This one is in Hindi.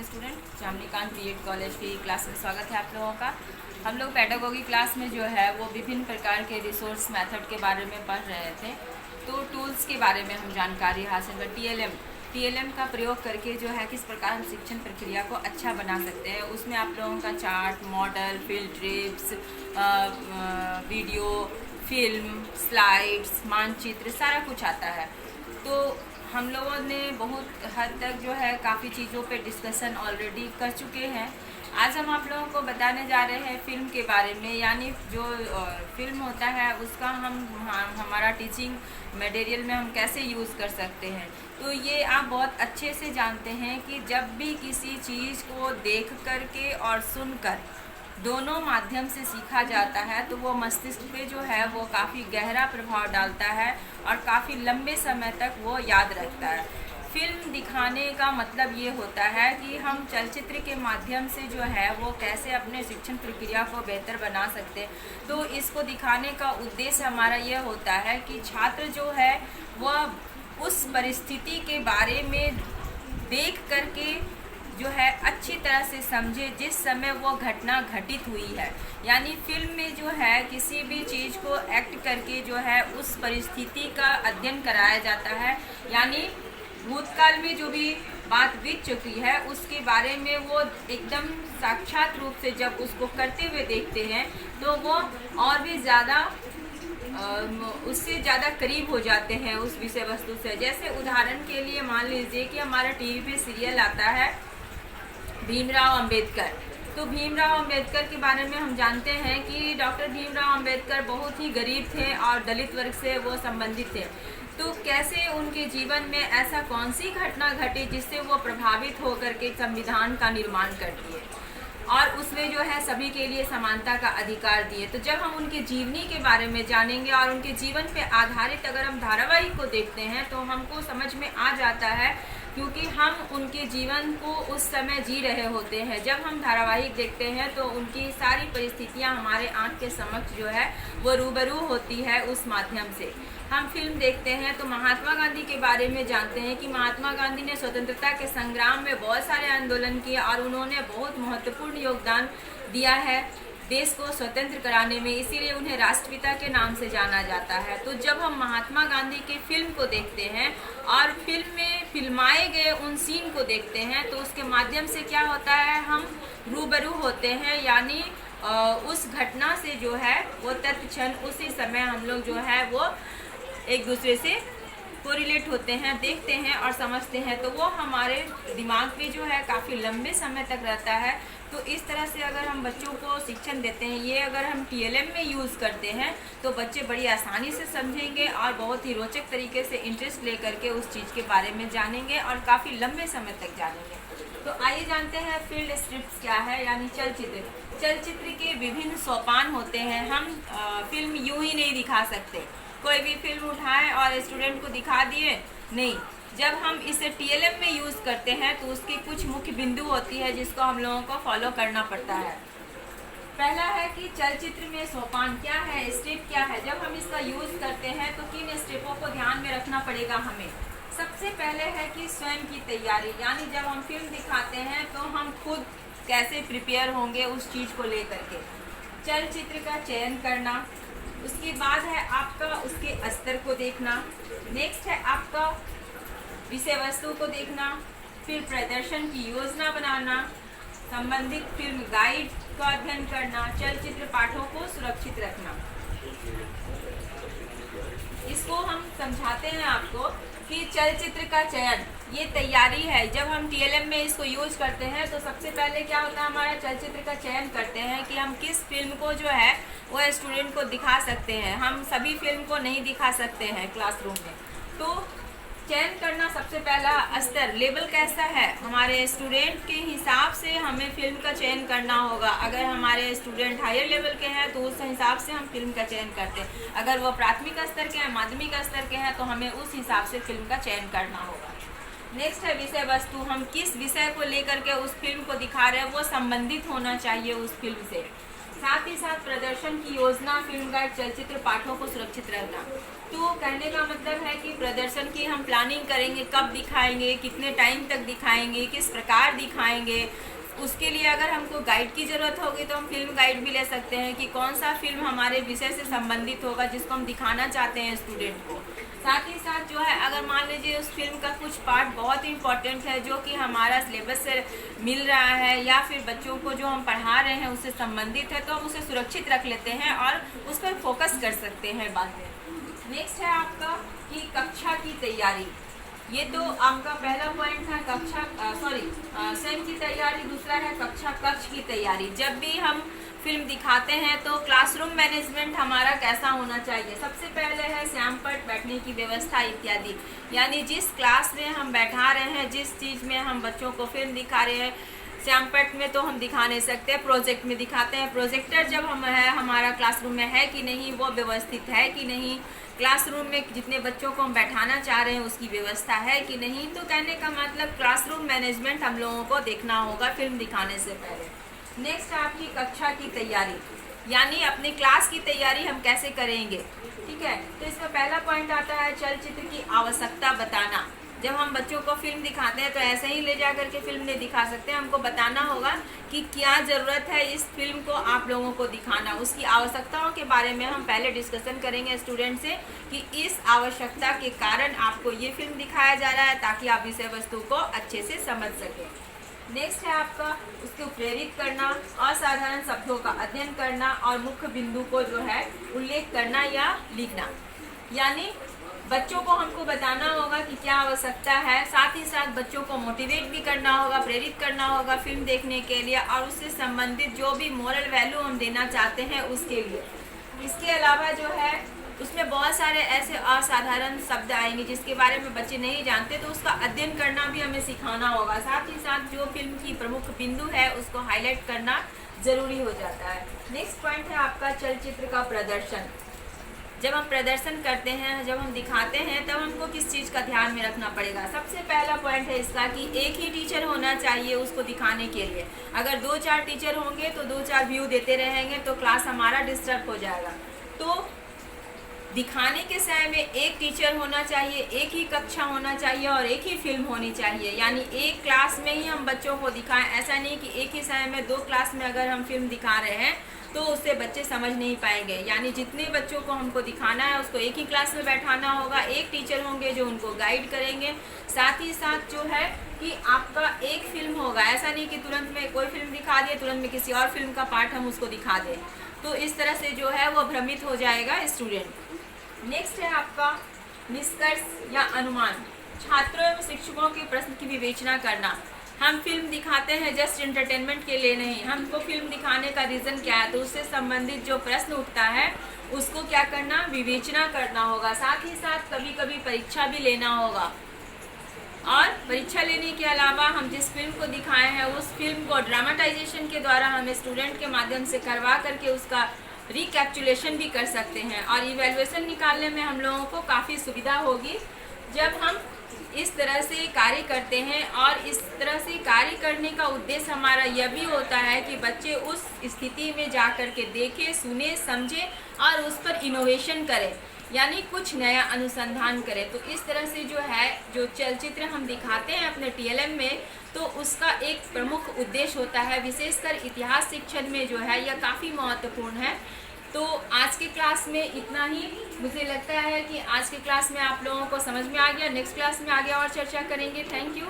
स्टूडेंट, जामनीकांत बीएड कॉलेज की क्लास में स्वागत है आप लोगों का। हम लोग पेडागोगी क्लास में जो है वो विभिन्न प्रकार के रिसोर्स मेथड के बारे में पढ़ रहे थे। तो टूल्स के बारे में हम जानकारी हासिल कर टीएलएम का प्रयोग करके जो है किस प्रकार हम शिक्षण प्रक्रिया को अच्छा बना सकते हैं। उसमें आप लोगों का chart, model, field trips, video, film, slides, मानचित्र सारा कुछ आता है। तो हम लोगों ने बहुत हद तक जो है काफ़ी चीज़ों पे डिस्कशन ऑलरेडी कर चुके हैं। आज हम आप लोगों को बताने जा रहे हैं फिल्म के बारे में, यानी जो फिल्म होता है उसका हमारा टीचिंग मटेरियल में हम कैसे यूज़ कर सकते हैं। तो ये आप बहुत अच्छे से जानते हैं कि जब भी किसी चीज़ को देख कर के और सुनकर दोनों माध्यम से सीखा जाता है तो वो मस्तिष्क पे जो है वो काफ़ी गहरा प्रभाव डालता है और काफ़ी लंबे समय तक वो याद रखता है। फिल्म दिखाने का मतलब ये होता है कि हम चलचित्र के माध्यम से जो है वो कैसे अपने शिक्षण प्रक्रिया को बेहतर बना सकते हैं। तो इसको दिखाने का उद्देश्य हमारा ये होता है कि छात्र जो है वह उस परिस्थिति के बारे में देख करके जो है अच्छी तरह से समझे जिस समय वो घटना घटित हुई है। यानी फिल्म में जो है किसी भी चीज़ को एक्ट करके जो है उस परिस्थिति का अध्ययन कराया जाता है। यानी भूतकाल में जो भी बात बीत चुकी है उसके बारे में वो एकदम साक्षात रूप से जब उसको करते हुए देखते हैं तो वो और भी ज़्यादा उससे ज़्यादा करीब हो जाते हैं उस विषय वस्तु से। जैसे उदाहरण के लिए मान लीजिए कि हमारा टीवी पे सीरियल आता है भीमराव अंबेडकर। तो भीमराव अंबेडकर के बारे में हम जानते हैं कि डॉक्टर भीमराव अंबेडकर बहुत ही गरीब थे और दलित वर्ग से वो संबंधित थे। तो कैसे उनके जीवन में ऐसा कौन सी घटना घटी जिससे वो प्रभावित होकर के संविधान का निर्माण कर दिए और उसमें जो है सभी के लिए समानता का अधिकार दिए। तो जब हम उनके जीवनी के बारे में जानेंगे और उनके जीवन पे आधारित अगर हम धारावाहिक को देखते हैं तो हमको समझ में आ जाता है, क्योंकि हम उनके जीवन को उस समय जी रहे होते हैं। जब हम धारावाहिक देखते हैं तो उनकी सारी परिस्थितियां हमारे आंख के समक्ष जो है वो रूबरू होती है उस माध्यम से। हम फिल्म देखते हैं तो महात्मा गांधी के बारे में जानते हैं कि महात्मा गांधी ने स्वतंत्रता के संग्राम में बहुत सारे आंदोलन किए और उन्होंने बहुत महत्वपूर्ण योगदान दिया है देश को स्वतंत्र कराने में, इसीलिए उन्हें राष्ट्रपिता के नाम से जाना जाता है। तो जब हम महात्मा गांधी की फिल्म को देखते हैं और फिल्म में फिल्माए गए उन सीन को देखते हैं तो उसके माध्यम से क्या होता है, हम रूबरू होते हैं। यानी उस घटना से जो है वो तत्क्षण उसी समय हम लोग जो है वो एक दूसरे से कोरिलेट होते हैं, देखते हैं और समझते हैं। तो वो हमारे दिमाग में जो है काफ़ी लंबे समय तक रहता है। तो इस तरह से अगर हम बच्चों को शिक्षण देते हैं, ये अगर हम टीएलएम में यूज़ करते हैं तो बच्चे बड़ी आसानी से समझेंगे और बहुत ही रोचक तरीके से इंटरेस्ट ले करके उस चीज़ के बारे में जानेंगे और काफ़ी लंबे समय तक जानेंगे। तो आइए जानते हैं फील्ड स्क्रिप्ट्स क्या है, यानी चलचित्र के विभिन्न सोपान होते हैं। हम फिल्म यूं ही नहीं दिखा सकते, कोई भी फिल्म उठाएं और स्टूडेंट को दिखा दिए नहीं। जब हम इसे टीएलएम में यूज़ करते हैं तो उसकी कुछ मुख्य बिंदु होती है जिसको हम लोगों को फॉलो करना पड़ता है। पहला है कि चलचित्र में सोपान क्या है, स्टेप क्या है। जब हम इसका यूज़ करते हैं तो किन स्टेपों को ध्यान में रखना पड़ेगा हमें। सबसे पहले है कि स्वयं की तैयारी, यानी जब हम फिल्म दिखाते हैं तो हम खुद कैसे प्रिपेयर होंगे उस चीज़ को लेकर के। चलचित्र का चयन करना, उसके बाद है आपका उसके स्तर को देखना, नेक्स्ट है आपका विषय वस्तु को देखना, फिर प्रदर्शन की योजना बनाना, संबंधित फिल्म गाइड का अध्ययन करना, चलचित्र पाठों को सुरक्षित रखना। इसको हम समझाते हैं आपको कि चलचित्र का चयन ये तैयारी है। जब हम टीएलएम में इसको यूज़ करते हैं तो सबसे पहले क्या होता है, हमारा चलचित्र का चयन करते हैं कि हम किस फिल्म को जो है वो स्टूडेंट को दिखा सकते हैं। हम सभी फिल्म को नहीं दिखा सकते हैं क्लासरूम में। तो चयन करना सबसे पहला स्तर, लेवल कैसा है हमारे स्टूडेंट के हिसाब से हमें फिल्म का चयन करना होगा। अगर हमारे स्टूडेंट हायर लेवल के हैं तो उस हिसाब से हम फिल्म का चयन करते हैं। अगर वो प्राथमिक स्तर के हैं, माध्यमिक स्तर के हैं तो हमें उस हिसाब से फिल्म का चयन करना होगा। नेक्स्ट है विषय वस्तु, हम किस विषय को लेकर के उस फिल्म को दिखा रहे हैं वो संबंधित होना चाहिए उस फिल्म से। साथ ही साथ प्रदर्शन की योजना, फिल्म गाइड, चलचित्र पाठों को सुरक्षित रखना। तो कहने का मतलब है कि प्रदर्शन की हम प्लानिंग करेंगे, कब दिखाएंगे, कितने टाइम तक दिखाएंगे, किस प्रकार दिखाएंगे। उसके लिए अगर हमको गाइड की ज़रूरत होगी तो हम फिल्म गाइड भी ले सकते हैं कि कौन सा फिल्म हमारे विषय से संबंधित होगा जिसको हम दिखाना चाहते हैं स्टूडेंट को। साथ ही साथ जो है, अगर मान लीजिए उस फिल्म का कुछ पार्ट बहुत इंपॉर्टेंट है जो कि हमारा सिलेबस से मिल रहा है या फिर बच्चों को जो हम पढ़ा रहे हैं उससे संबंधित है, तो हम उसे सुरक्षित रख लेते हैं और उस पर फोकस कर सकते हैं बाद में। नेक्स्ट है आपका कि कक्षा की तैयारी। ये तो आपका पहला पॉइंट था सेम की तैयारी। दूसरा है कक्ष की तैयारी। जब भी हम फिल्म दिखाते हैं तो क्लासरूम मैनेजमेंट हमारा कैसा होना चाहिए। सबसे पहले है श्यामपट्ट, बैठने की व्यवस्था इत्यादि। यानी जिस क्लास में हम बैठा रहे हैं, जिस चीज़ में हम बच्चों को फिल्म दिखा रहे हैं, श्यामपट्ट में तो हम दिखा नहीं सकते, प्रोजेक्ट में दिखाते हैं। प्रोजेक्टर जब हम है हमारा क्लासरूम में है कि नहीं, वो व्यवस्थित है कि नहीं, क्लासरूम में जितने बच्चों को हम बैठाना चाह रहे हैं उसकी व्यवस्था है कि नहीं। तो कहने का मतलब क्लासरूम मैनेजमेंट हम लोगों को देखना होगा फिल्म दिखाने से पहले। नेक्स्ट आपकी कक्षा की तैयारी, यानी अपनी क्लास की तैयारी हम कैसे करेंगे, ठीक है। तो इसका पहला पॉइंट आता है चलचित्र की आवश्यकता बताना। जब हम बच्चों को फिल्म दिखाते हैं तो ऐसे ही ले जा करके फिल्म नहीं दिखा सकते, हमको बताना होगा कि क्या ज़रूरत है इस फिल्म को आप लोगों को दिखाना। उसकी आवश्यकताओं के बारे में हम पहले डिस्कशन करेंगे स्टूडेंट से कि इस आवश्यकता के कारण आपको ये फिल्म दिखाया जा रहा है ताकि आप विषय वस्तु को अच्छे से समझ सकें। नेक्स्ट है आपका उसको प्रेरित करना, असाधारण शब्दों का अध्ययन करना और मुख्य बिंदु को जो है उल्लेख करना या लिखना। यानी बच्चों को हमको बताना होगा कि क्या आवश्यकता है, साथ ही साथ बच्चों को मोटिवेट भी करना होगा, प्रेरित करना होगा फिल्म देखने के लिए और उससे संबंधित जो भी मोरल वैल्यू हम देना चाहते हैं उसके लिए। इसके अलावा जो है उसमें बहुत सारे ऐसे असाधारण शब्द आएंगे जिसके बारे में बच्चे नहीं जानते, तो उसका अध्ययन करना भी हमें सिखाना होगा। साथ ही साथ जो फिल्म की प्रमुख बिंदु है उसको हाईलाइट करना जरूरी हो जाता है। नेक्स्ट पॉइंट है आपका चलचित्र का प्रदर्शन। जब हम प्रदर्शन करते हैं, जब हम दिखाते हैं, तब हमको किस चीज़ का ध्यान में रखना पड़ेगा। सबसे पहला पॉइंट है इसका कि एक ही टीचर होना चाहिए उसको दिखाने के लिए। अगर 2-4 टीचर होंगे तो 2-4 व्यू देते रहेंगे तो क्लास हमारा डिस्टर्ब हो जाएगा। तो दिखाने के समय में एक टीचर होना चाहिए, एक ही कक्षा होना चाहिए और एक ही फिल्म होनी चाहिए। यानी एक क्लास में ही हम बच्चों को दिखाएं, ऐसा नहीं कि एक ही समय में 2 क्लास में अगर हम फिल्म दिखा रहे हैं तो उससे बच्चे समझ नहीं पाएंगे। यानी जितने बच्चों को हमको दिखाना है उसको एक ही क्लास में बैठाना होगा, एक टीचर होंगे जो उनको गाइड करेंगे। साथ ही साथ जो है कि आपका एक फिल्म होगा, ऐसा नहीं कि तुरंत में कोई फिल्म दिखा दिए, तुरंत में किसी और फिल्म का पार्ट हम उसको दिखा दें, तो इस तरह से जो है वो भ्रमित हो जाएगा स्टूडेंट। नेक्स्ट है आपका निष्कर्ष या अनुमान। छात्रों एवं शिक्षकों के प्रश्न की विवेचना करना। हम फिल्म दिखाते हैं जस्ट एंटरटेनमेंट के लिए नहीं, हमको फिल्म दिखाने का रीज़न क्या है, तो उससे संबंधित जो प्रश्न उठता है उसको क्या करना, विवेचना करना होगा। साथ ही साथ कभी कभी परीक्षा भी लेना होगा और परीक्षा लेने के अलावा हम जिस फिल्म को दिखाए हैं उस फिल्म को ड्रामाटाइजेशन के द्वारा हम स्टूडेंट के माध्यम से करवा करके उसका रिकैप्चुलेशन भी कर सकते हैं और इवैल्यूएशन निकालने में हम लोगों को काफ़ी सुविधा होगी जब हम इस तरह से कार्य करते हैं। और इस तरह से कार्य करने का उद्देश्य हमारा यह भी होता है कि बच्चे उस स्थिति में जा कर के देखें, सुने, समझें और उस पर इनोवेशन करें, यानी कुछ नया अनुसंधान करें। तो इस तरह से जो है जो चलचित्र हम दिखाते हैं अपने TLM में, तो उसका एक प्रमुख उद्देश्य होता है, विशेषकर इतिहास शिक्षण में जो है यह काफ़ी महत्वपूर्ण है। तो आज के क्लास में इतना ही। मुझे लगता है कि आज के क्लास में आप लोगों को समझ में आ गया। नेक्स्ट क्लास में आगे और चर्चा करेंगे। Thank you.